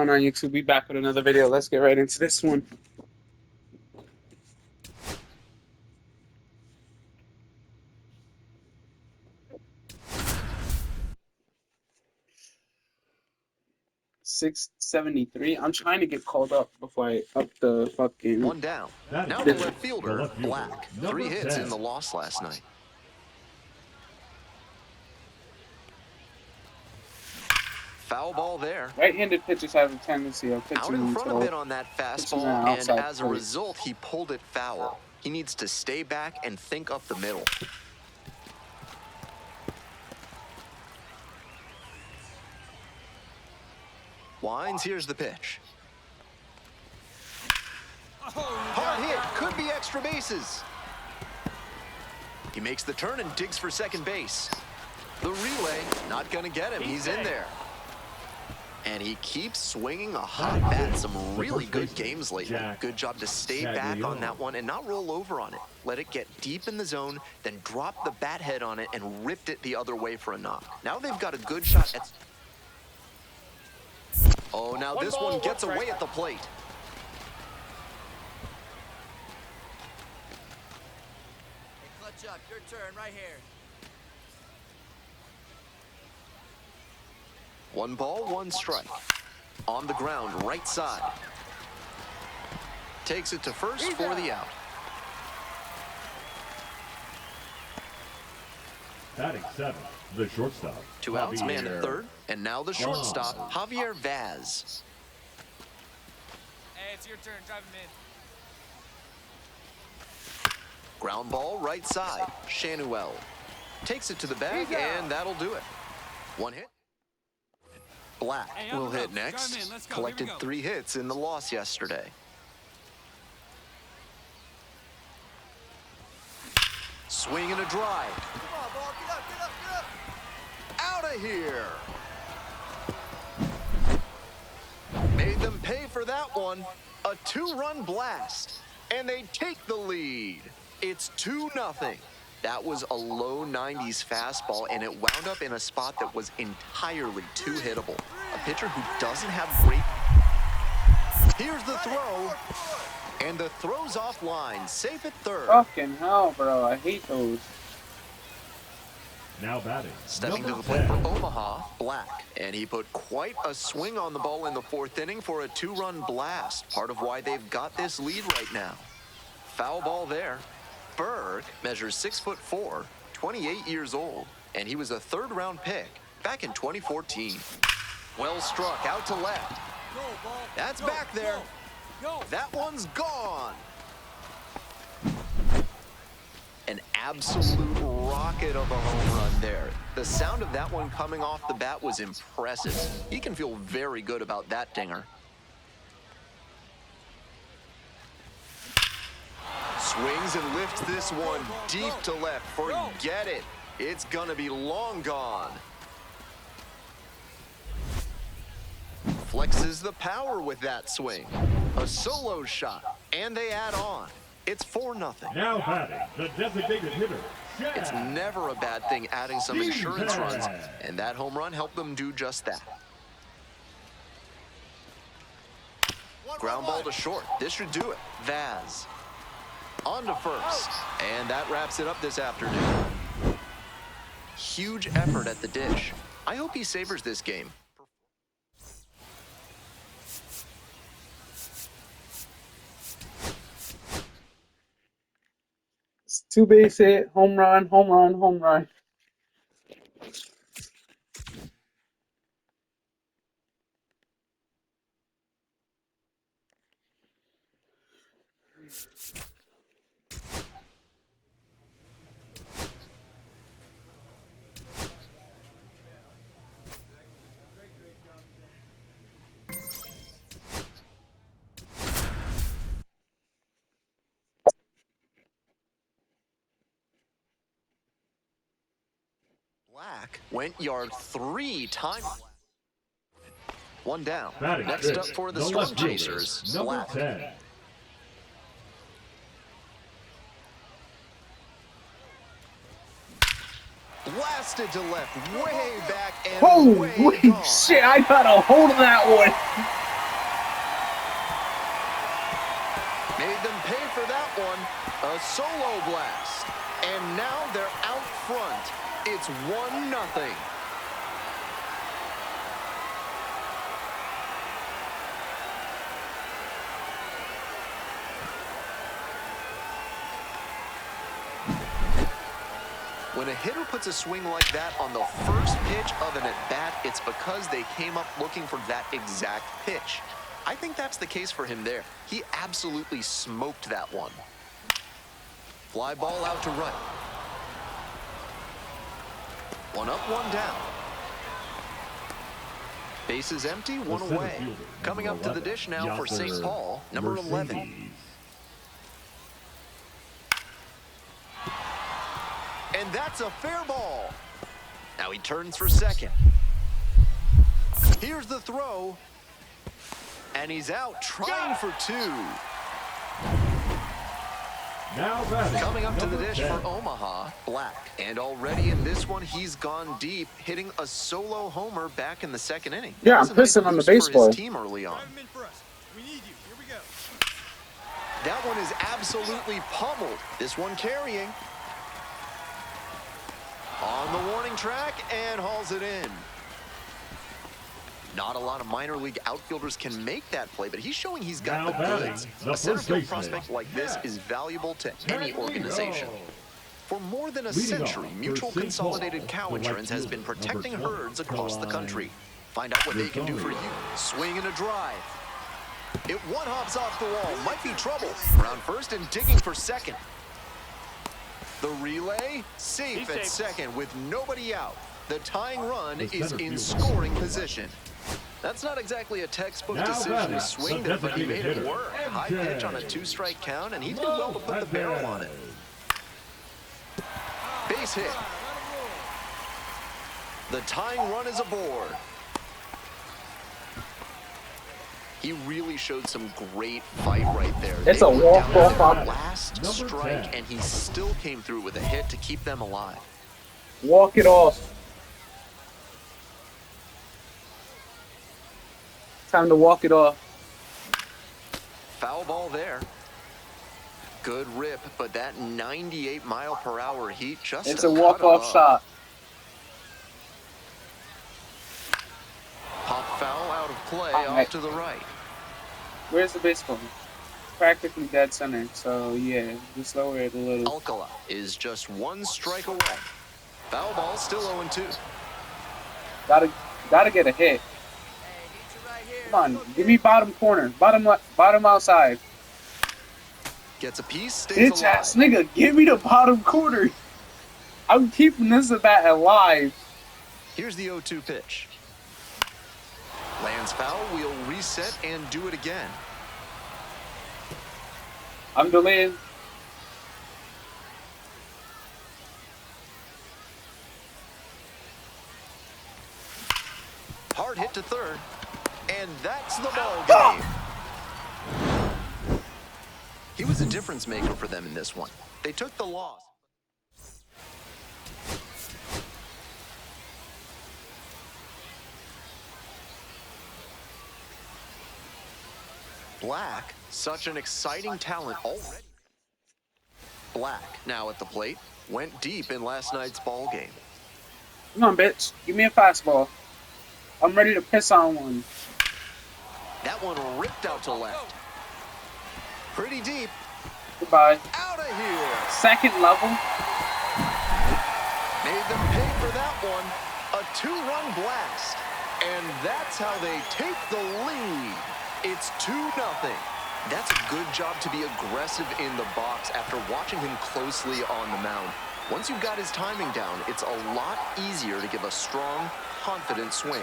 going on, YouTube? We back with another video. Let's get right into this one. .673. I'm trying to get called up before I up the fucking... One down. Now the left fielder, Black. 3 hits in the loss last night. Foul ball there. Right-handed pitchers have a tendency of pitching out in front a bit on that fastball, and as a result, he pulled it foul. He needs to stay back and think up the middle. Winds, here's the pitch. Hard hit, could be extra bases. He makes the turn and digs for second base. The relay, not gonna get him, he's in there. And he keeps swinging a hot bat. Some really good games lately. Good job to stay back on that one and not roll over on it. Let it get deep in the zone, then drop the bat head on it and ripped it the other way for a knock. Now they've got a good shot at... Oh, now this one gets away at the plate. Hey, clutch up, your turn right here. 1 ball, 1 strike. On the ground, right side. Takes it to first for the out. Batting 7, the shortstop. 2 outs, man at third. And now the shortstop, Javier Vaz. Hey, it's your turn. Drive him in. Ground ball, right side. Shanuel. Takes it to the bag, and that'll do it. 1 hit. Black will hit next. Collected 3 hits in the loss yesterday. Swing and a drive. Come on, ball. Get up, get up, get up. Out of here. Made them pay for that one. A 2-run blast. And they take the lead. It's 2-0. That was a low 90s fastball, and it wound up in a spot that was entirely too hittable. A pitcher who doesn't have great... Here's the throw. And the throw's offline. Safe at third. Fucking hell, bro. I hate those. Now batting. Stepping to the plate for Omaha, Black. And he put quite a swing on the ball in the 4th inning for a 2-run blast. Part of why they've got this lead right now. Foul ball there. Berg measures 6'4", 28 years old, and he was a 3rd-round pick back in 2014. Well struck out to left. Go, ball. That's go, back there. Go. Go. That one's gone. An absolute rocket of a home run there. The sound of that one coming off the bat was impressive. He can feel very good about that dinger. Swings and lifts this one deep to left. Forget it. It's gonna be long gone. Flexes the power with that swing. A solo shot, and they add on. It's 4-0. Now batting, the designated hitter. It's never a bad thing adding some insurance runs, and that home run helped them do just that. Ground ball to short. This should do it. Vaz. On to first, and that wraps it up this afternoon. Huge effort at the dish. I hope he savors this game. It's 2-base hit, home run, home run, home run. Black went yard 3 times. 1 down. Batting Next six, up for the the Storm left fielder, Chasers, number Black. 10. Blasted to left, way back and Holy way gone. shit, I got a hold of that one. A solo blast. And now they're out front. It's 1-0. When a hitter puts a swing like that on the first pitch of an at-bat, it's because they came up looking for that exact pitch. I think that's the case for him there. He absolutely smoked that one. Fly ball out to right. One up, one down. Base is empty, one away. Coming up to the dish now for St. Paul, number 11. And that's a fair ball. Now he turns for second. Here's the throw. And he's out trying for two. Now batting, Coming up to the number dish 10. for Omaha, Black. And already in this one, he's gone deep, hitting a solo homer back in the second inning. Yeah, That was I'm a nice pissing on the boost for his baseball. team early on. Drive him in for us. We need you. Here we go. That one is absolutely pummeled. This one carrying. On the warning track and hauls it in. Not a lot of minor league outfielders can make that play, but he's showing he's got Now the batting, goods. the A center first field baseman. prospect like this is valuable to any organization. For more than a Leading century, off Mutual for St. Consolidated Paul, Cow the right Insurance has been fielder, protecting number 20, herds across the country. Find out what they can do for you. Swing and a drive. It one hops off the wall. Might be trouble. Around first and digging for second. The relay, safe at second with nobody out. The tying run The is center in fielder. scoring position. That's not exactly a textball Now decision batting, to swing the there, but he made designated it hitter, work. High MJ. pitch on a 2-strike count, and he did well to put the barrel on it. Base hit. The tying run is aboard. He really showed some great fight right there. It's They a were walk-off down to their on it. last Number strike, 10. and he still came through with a hit to keep them alive. Walk it off. Time to walk it off. Foul ball there. Good rip, but that 98-mile-per-hour heat just It's to a cut walk-off up. shot. Pop foul out of play All off right. to the right. Where's the baseball? Practically dead center, so yeah, just lower it a little. Alcala is just one strike away. Foul ball still 0-2. Gotta get a hit. Hey, need you right here. Come on, give me bottom corner, bottom outside. Gets a piece, stays Bitch alive. ass nigga, give me the bottom corner. I'm keeping this bat alive. Here's the 0-2 pitch. Lands foul, we'll reset and do it again. I'm delaying. Hard hit to third. And that's the ball game. He was a difference maker for them in this one. They took the loss. Black, such an exciting talent already. Black, now at the plate, went deep in last night's ball game. Come on, bitch. Give me a fastball. I'm ready to piss on one. That one ripped out to left. Pretty deep. Goodbye. Out of here. Second level. Made them pay for that one. A 2-run blast. And that's how they take the lead. It's 2-0. That's a good job to be aggressive in the box after watching him closely on the mound. Once you've got his timing down, it's a lot easier to give a strong, confident swing.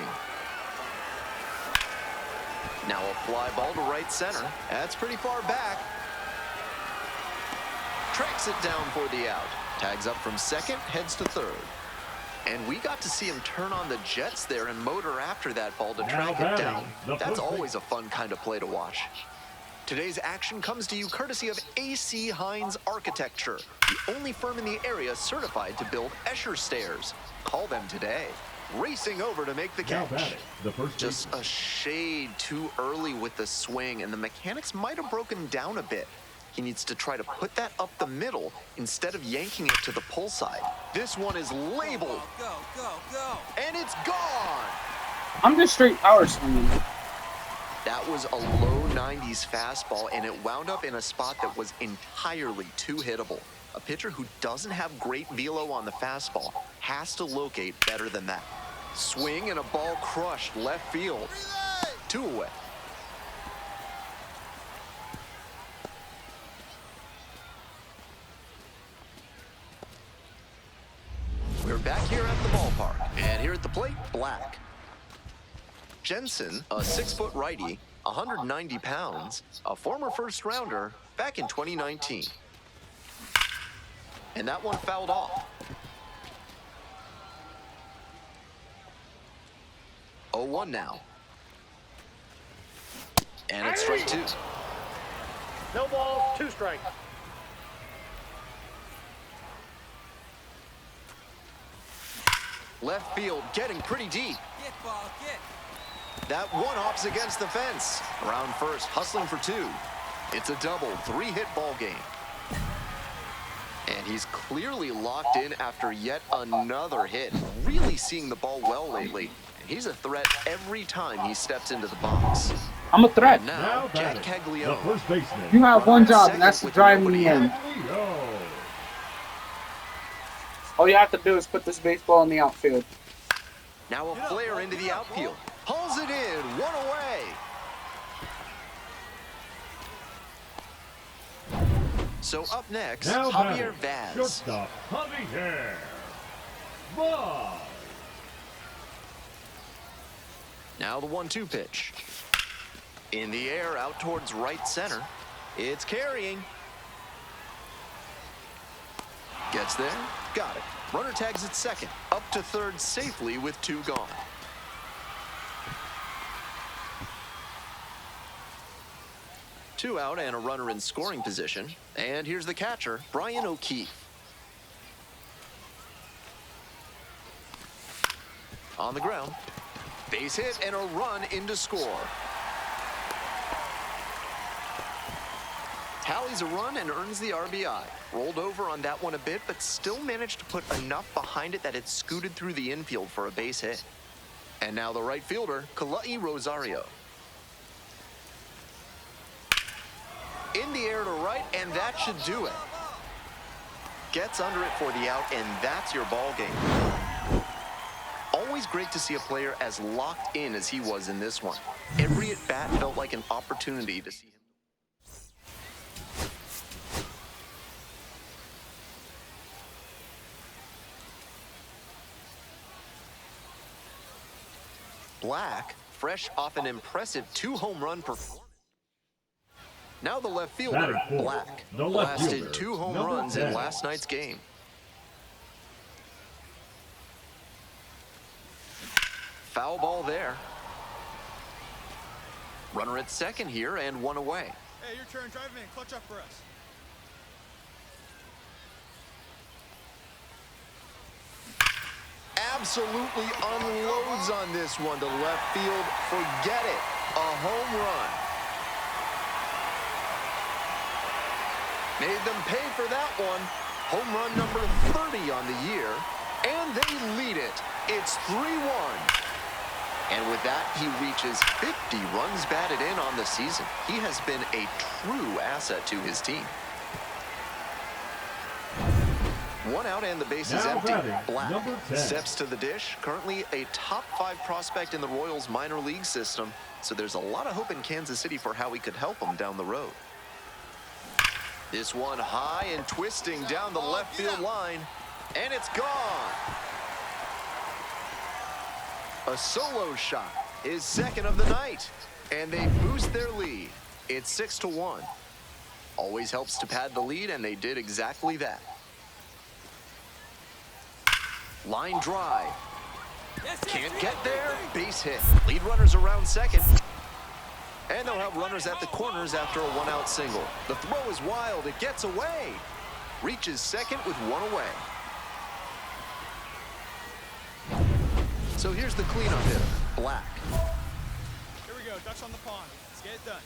Now a fly ball to right center. That's pretty far back. Tracks it down for the out. Tags up from second, heads to third. And we got to see him turn on the jets there and motor after that ball to track it down. That's always a fun kind of play to watch. Today's action comes to you courtesy of AC Hines Architecture, the only firm in the area certified to build Escher stairs. Call them today. Racing over to make the Now catch. batting, the first Just baseman. a shade too early with the swing, and the mechanics might have broken down a bit. He needs to try to put that up the middle instead of yanking it to the pull side. This one is labeled. Go, go, go. And it's gone. I'm just straight power swinging. That was a low 90s fastball, and it wound up in a spot that was entirely too hittable. A pitcher who doesn't have great velo on the fastball has to locate better than that. Swing and a ball crushed left field. 2 away. We're back here at the ballpark, and here at the plate, Black. Jensen, a 6-foot righty, 190 pounds, a former first-rounder back in 2019. And that one fouled off. 0-1 now. And it's strike 2. No balls, 2 strikes. Left field getting pretty deep. Get, ball, get. That one opts against the fence. Around first, hustling for 2. It's a double, 3-hit ball game. And he's clearly locked in after yet another hit. Really seeing the ball well lately. And he's a threat every time he steps into the box. I'm a threat. And now, Jack the Caglione. first baseman. You have one job, and that's to drive me in. Caglione. All you have to do is put this baseball in the outfield. Now a flare into the outfield. Pulls it in, 1 away. So up next, Now Javier batting, Vaz. shortstop, Javier Vaz. Now the 1-2 pitch. In the air, out towards right center. It's carrying. Gets there, got it. Runner tags at second, up to third safely with 2 gone. Two out and a runner in scoring position. And here's the catcher, Brian O'Keefe. On the ground. Base hit and a run in to score. Tallies a run and earns the RBI. Rolled over on that one a bit, but still managed to put enough behind it that it scooted through the infield for a base hit. And now the right fielder, Kalai Rosario. In the air to right, and that should do it. Gets under it for the out, and that's your ball game. Always great to see a player as locked in as he was in this one. Every at-bat felt like an opportunity to see him. Black, fresh off an impressive 2-home run performance. Now the left fielder, Black, The left blasted fielder, 2 home number runs 10. in last night's game. Foul ball there. Runner at second here and 1 away. Hey, your turn. Drive in. Clutch up for us. Absolutely unloads on this one to left field. Forget it. A home run. Made them pay for that one. Home run number 30 on the year. And they lead it. It's 3-1. And with that, he reaches 50 runs batted in on the season. He has been a true asset to his team. 1 out and the base is Now empty. batting, Black number 10. steps to the dish. Currently a top 5 prospect in the Royals minor league system. So there's a lot of hope in Kansas City for how he could help them down the road. This one high and twisting down the left field line. And it's gone. A solo shot is second of the night. And they boost their lead. It's 6-1. Always helps to pad the lead, and they did exactly that. Line drive. Can't get there. Base hit. Lead runners around second. And they'll have runners at the corners after a 1-out single. The throw is wild. It gets away. Reaches second with 1 away. So here's the cleanup hitter, Black. Here we go. Ducks on the pond. Let's get it done.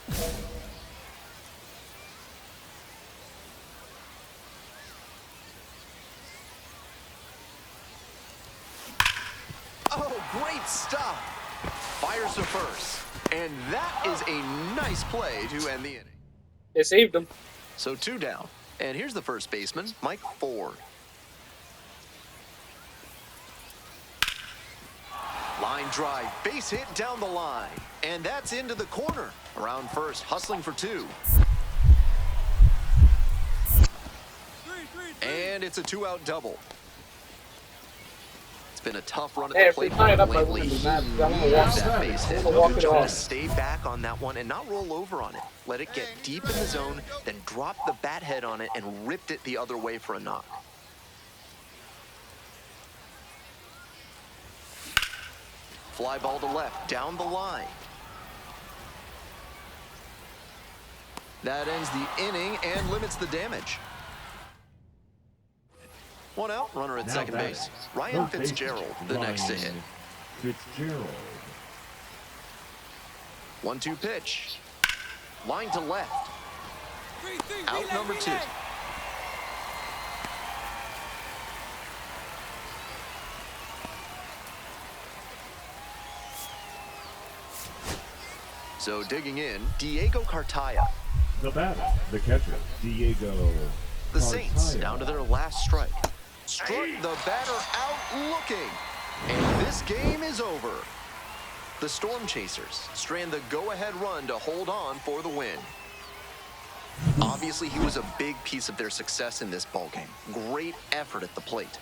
Great stop. Fires to first. And that is a nice play to end the inning. They saved him. So 2 down. And here's the first baseman, Mike Ford. Line drive, base hit down the line. And that's into the corner. Around first, hustling for 2. And it's a 2-out double. It's been a tough run at the plate for him lately. He needs that base hit. Good try to stay back on that one and not roll over on it. Let it get deep in the zone, then drop the bat head on it and ripped it the other way for a knock. Fly ball to left, down the line. That ends the inning and limits the damage. 1 out, runner at second base. Ryan Fitzgerald, the next to hit. Fitzgerald. 1-2 pitch. Line to left. Out number 2. So digging in, Diego Cartaya. The batter, the catcher, Diego. The Saints Cartaya. down to their last strike. Struck the batter out looking. And this game is over. The Storm Chasers strand the go-ahead run to hold on for the win. Obviously, he was a big piece of their success in this ballgame. Great effort at the plate.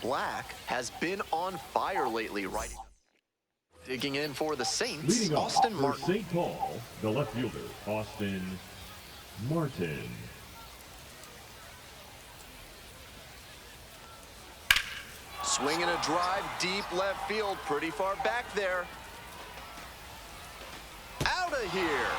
Black has been on fire lately, right? Digging in for the Saints, Leading off Austin for Martin. St. Paul, the left fielder, Austin Martin. Swinging a drive deep left field, pretty far back there. Out of here.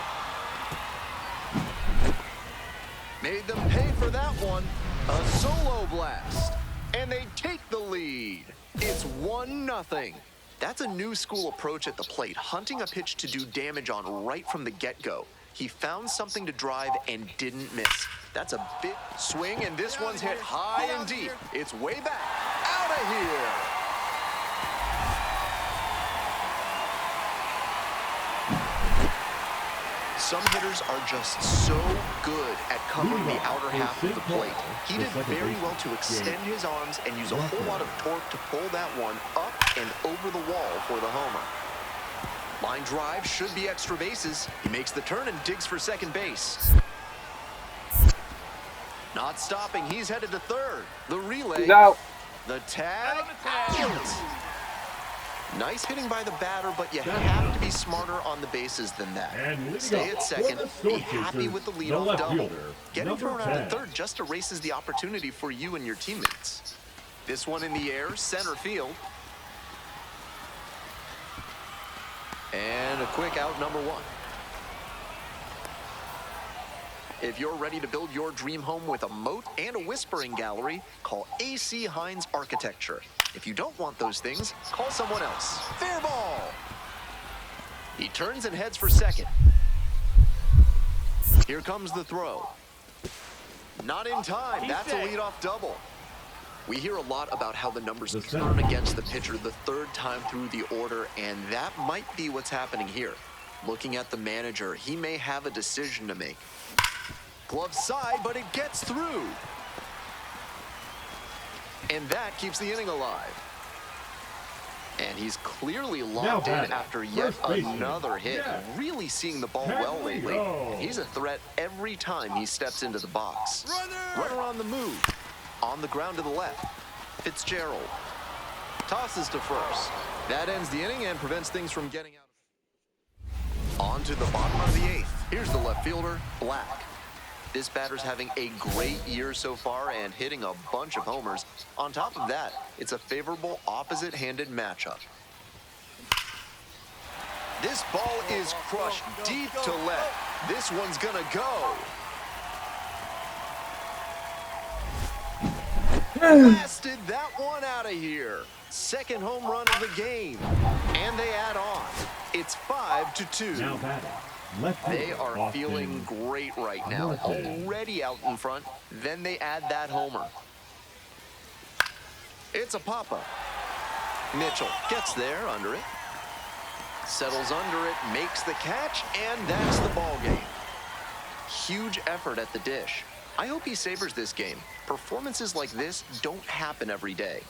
Made them pay for that one. A solo blast. And they take the lead. It's 1-0. That's a new school approach at the plate, hunting a pitch to do damage on right from the get-go. He found something to drive and didn't miss. That's a big swing, and this one's hit high and deep. It's way back. Out of here. Some hitters are just so good at covering the outer half of the plate. He did very well to extend his arms and use a whole lot of torque to pull that one up and over the wall for the homer. Line drive should be extra bases. He makes the turn and digs for second base. Not stopping, he's headed to third. The relay. He's out. The tag. Out. Nice hitting by the batter, but you have to be smarter on the bases than that. Stay at second, be happy with the leadoff double. Getting thrown out at third just erases the opportunity for you and your teammates. This one in the air, center field. And a quick out, number 1. If you're ready to build your dream home with a moat and a whispering gallery, call AC Hines Architecture. If you don't want those things, call someone else. Fair ball! He turns and heads for second. Here comes the throw. Not in time. That's a leadoff double. We hear a lot about how the numbers turn against the pitcher the third time through the order, and that might be what's happening here. Looking at the manager, he may have a decision to make. Glove side, but it gets through. And that keeps the inning alive. And he's clearly locked in after yet another hit. Yeah. Really seeing the ball well lately. And he's a threat every time he steps into the box. Runner on the move. On the ground to the left. Fitzgerald. Tosses to first. That ends the inning and prevents things from getting out. On to the bottom of the 8th. Here's the left fielder, Black. This batter's having a great year so far and hitting a bunch of homers. On top of that, it's a favorable opposite-handed matchup. This ball is crushed deep to left. This one's gonna go. Blasted that one out of here. Second home run of the game. And they add on. It's 5-2. Now batting. Left They fielder, are Austin feeling great right now. Marte. Already out in front. Then they add that homer. It's a pop-up. Mitchell gets there under it. Settles under it, makes the catch, and that's the ball game. Huge effort at the dish. I hope he savors this game. Performances like this don't happen every day.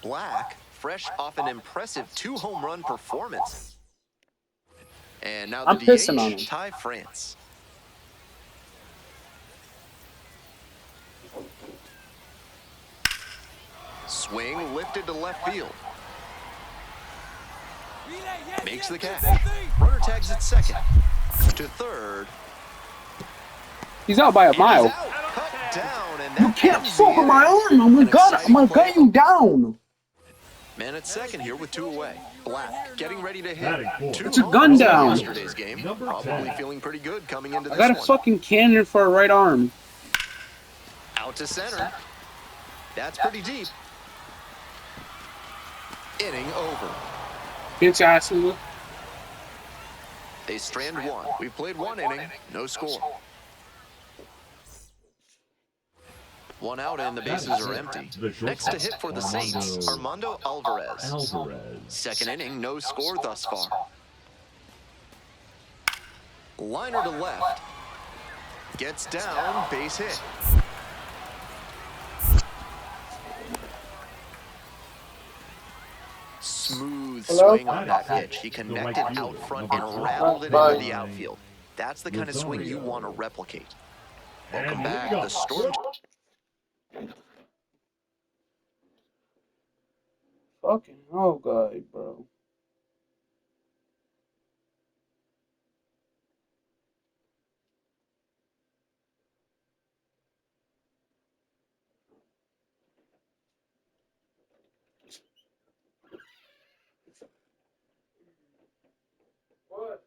Black, fresh off an impressive 2-home run performance. And now the I'm pissing on DH, him. Ty France. Swing lifted to left field. Makes the catch. Runner tags at second. To third. He's out by a And mile. he's out. Cut down, and You that can't ends the fuck with my inning. arm. I'm An gonna gut exciting you play. down. Man at second here with 2 away. Black getting ready to Batting hit. fourth. 2 It's a home gun runs in down. yesterday's game. Number Probably 10. feeling pretty good coming into I this got a one. fucking cannon for a right arm. Out to center. That's pretty deep. Inning over. Bitch ass nigga. They strand one. We've played 1 inning. No score. 1 out and the bases are empty. Next to hit for the Saints, Armando Alvarez. Second inning, no score thus far. Liner to left. Gets down, base hit. Smooth swing on that pitch. He connected out front and rattled it into the outfield. That's the kind of swing you want to replicate. Welcome back. The Storm. Fucking hell, guy, bro. What?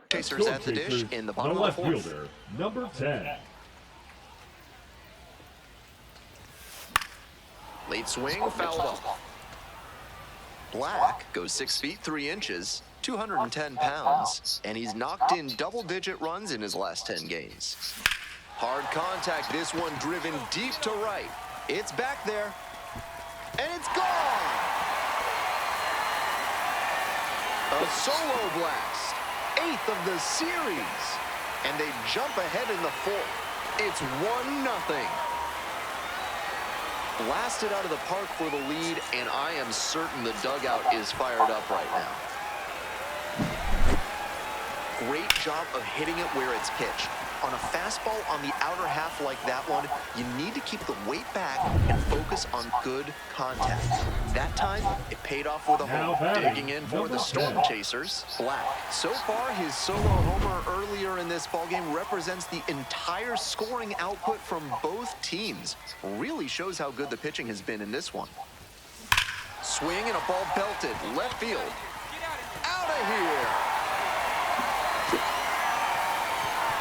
Chasers at the dish in the bottom of the left fourth. fielder, number 10. Late swing, foul ball. Black goes 6 feet 3 inches, 210 pounds, and he's knocked in double-digit runs in his last 10 games. Hard contact, this one driven deep to right. It's back there, and it's gone! A solo blast, 8th of the series, and they jump ahead in the 4th. It's 1-0. Blasted out of the park for the lead, and I am certain the dugout is fired up right now. Great job of hitting it where it's pitched. On a fastball on the outer half like that one, you need to keep the weight back and focus on good contact. That time, it paid off with a Now home. batting, Digging in for number the Storm 10. Chasers, Black. So far, his solo homer earlier in this ballgame represents the entire scoring output from both teams. Really shows how good the pitching has been in this one. Swing and a ball belted, left field. Out of here!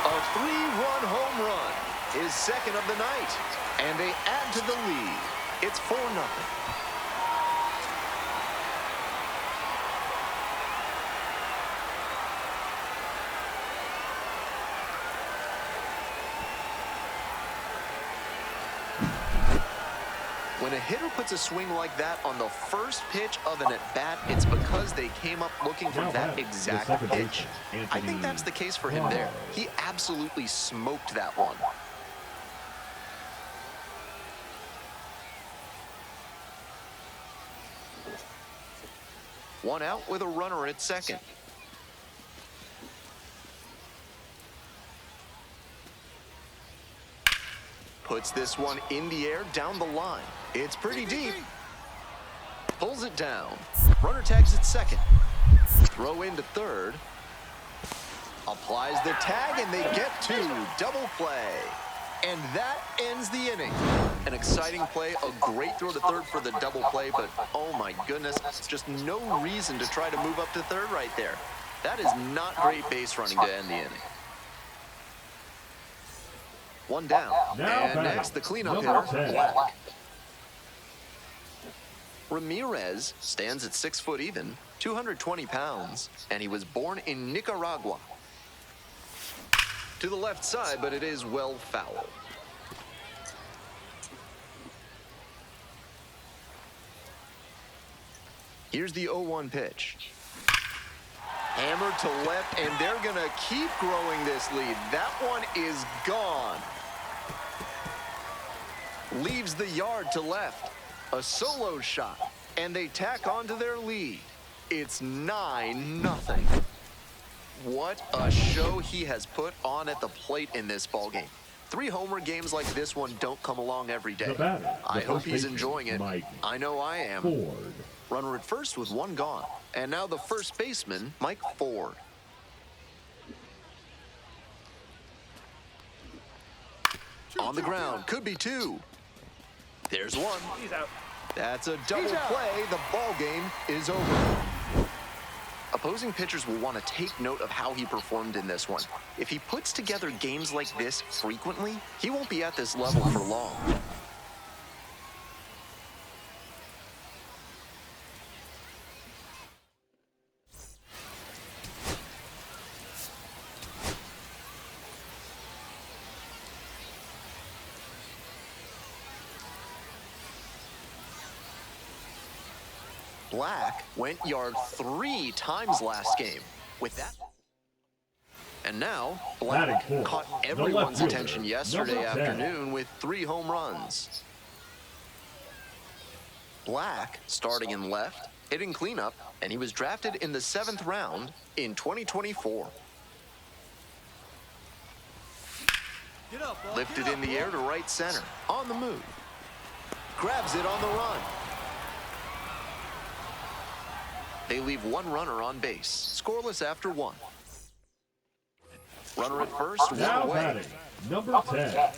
A 3-run home run, his second of the night, and they add to the lead. It's 4-0. When a hitter puts a swing like that on the first pitch of an at-bat, it's because they came up looking for Now that batting, the exact second pitch. baseman, I think that's the case for him there. He absolutely smoked that one. One out with a runner at second. Puts this one in the air down the line. It's pretty deep. Pulls it down. Runner tags at second. Throw into third. Applies the tag, and they get two. Double play. And that ends the inning. An exciting play, a great throw to third for the double play, but oh my goodness, just no reason to try to move up to third right there. That is not great base running to end the inning. One down. Now And batting, next, the cleanup number hitter, 10. Black. Ramirez stands at 6 foot even, 220 pounds, and he was born in Nicaragua. To the left side, but it is well foul. Here's the 0-1 pitch. Hammered to left, and they're gonna keep growing this lead. That one is gone. Leaves the yard to left. A solo shot, and they tack onto their lead. It's 9-0. What a show he has put on at the plate in this ballgame. 3 homer games like this one don't come along every day. The batter, the I hope first he's baseman, enjoying it. Mike I know I am. Ford. Runner at first with 1 gone. And now the first baseman, Mike Ford. On the ground, could be 2. There's 1. He's out. That's a double play. The ball game is over. Opposing pitchers will want to take note of how he performed in this one. If he puts together games like this frequently, he won't be at this level for long. Black went yard 3 times last game. With that. And now, Black Batting fourth, caught the everyone's left fielder, attention yesterday number 10. afternoon with 3 home runs. Black, starting in left, hitting cleanup, and he was drafted in the 7th round in 2024. Get up, ball. Lifted Get in up, the air to ball. right center, on the move. Grabs it on the run. They leave 1 runner on base, scoreless after 1. Runner at first, 1 Now away. batting, number 10.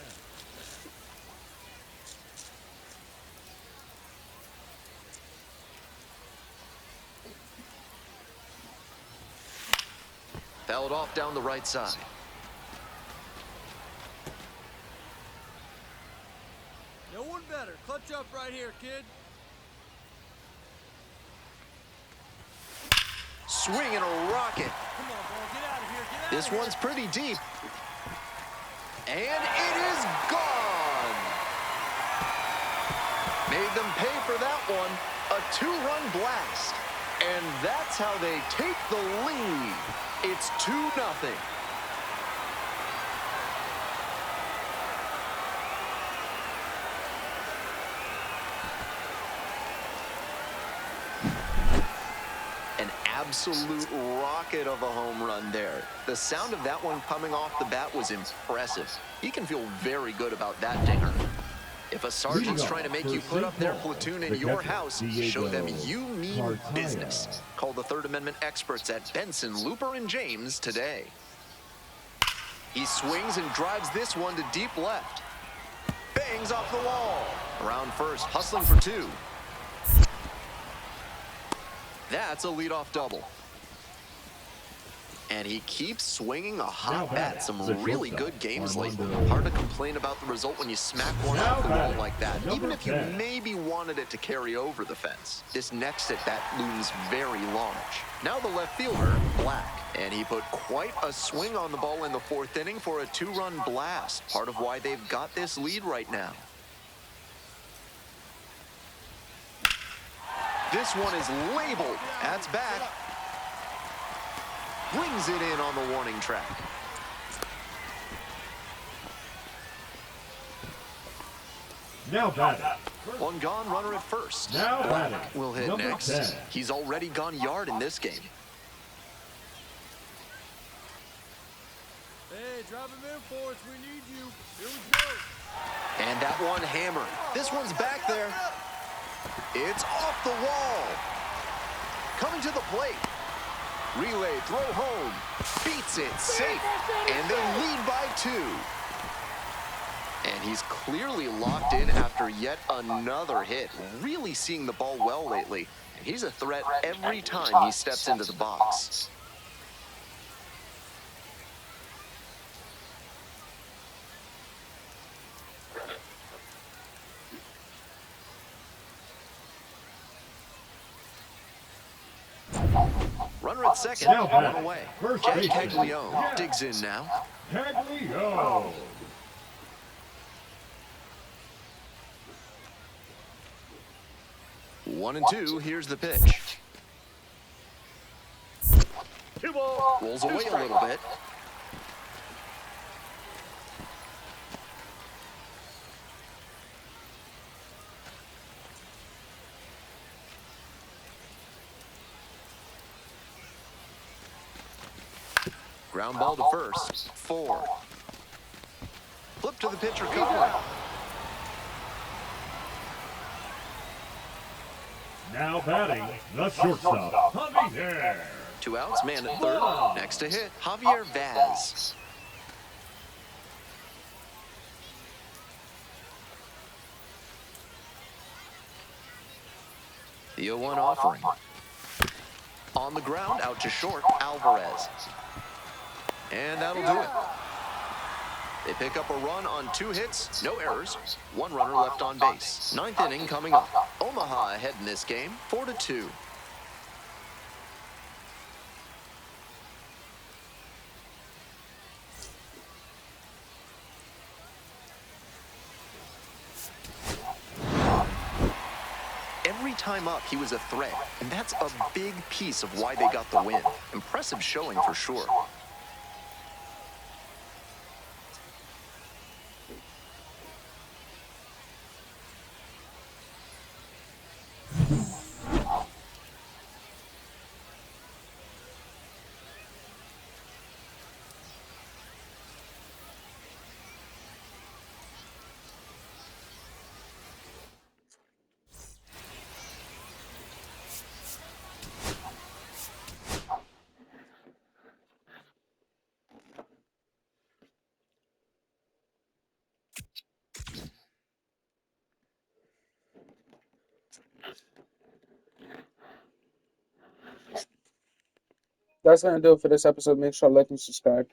Fouled off down the right side. No one better. Clutch up right here, kid. Swing and a rocket. Come on, ball. Get out of here. Get out This of here. one's pretty deep. And it is gone. Made them pay for that one. A 2-run blast. And that's how they take the lead. It's 2-0. An absolute rocket of a home run there. The sound of that one coming off the bat was impressive. You can feel very good about that dinger. If a sergeant's trying to make you put up their platoon in your house, show them you mean business. Call the Third Amendment experts at Benson, Looper, and James today. He swings and drives this one to deep left. Bangs off the wall. Around first, hustling for 2. That's a leadoff double. And he keeps swinging a hot bat. Some really good games lately. Hard to complain about the result when you smack one off the wall like that, even if you maybe wanted it to carry over the fence. This next at bat looms very large. Now the left fielder, Black. And he put quite a swing on the ball in the 4th inning for a 2-run blast. Part of why they've got this lead right now. This one is labeled. That's back. Brings it in on the warning track. Now batting. One gone, runner at first. Now batting. Will hit Number next. 10. He's already gone yard in this game. Hey, drive him in for us. We need you. Here we go. And that one hammered. This one's back there. It's off the wall. Coming to the plate. Relay, throw home. Beats it, safe. And they lead by 2. And he's clearly locked in after yet another hit. Really seeing the ball well lately. And he's a threat every time he steps into the box. Runner at second, Now one batting. away. First Jack baseman. Caglione digs in now. Caglione. 1-2, here's the pitch. 2 balls. Rolls away a little bit. Ground ball to first, 4. Flip to the pitcher, Copeland. Now batting, the shortstop, Javier. 2 outs, man at third. Next to hit, Javier Vaz. The 0-1 offering. On the ground, out to short, Alvarez. And that'll do it. They pick up a run on 2 hits, no errors, 1 runner left on base. 9th inning coming up. Omaha ahead in this game, 4-2. Every time up, he was a threat, and that's a big piece of why they got the win. Impressive showing for sure. That's gonna do it for this episode. Make sure to like and subscribe.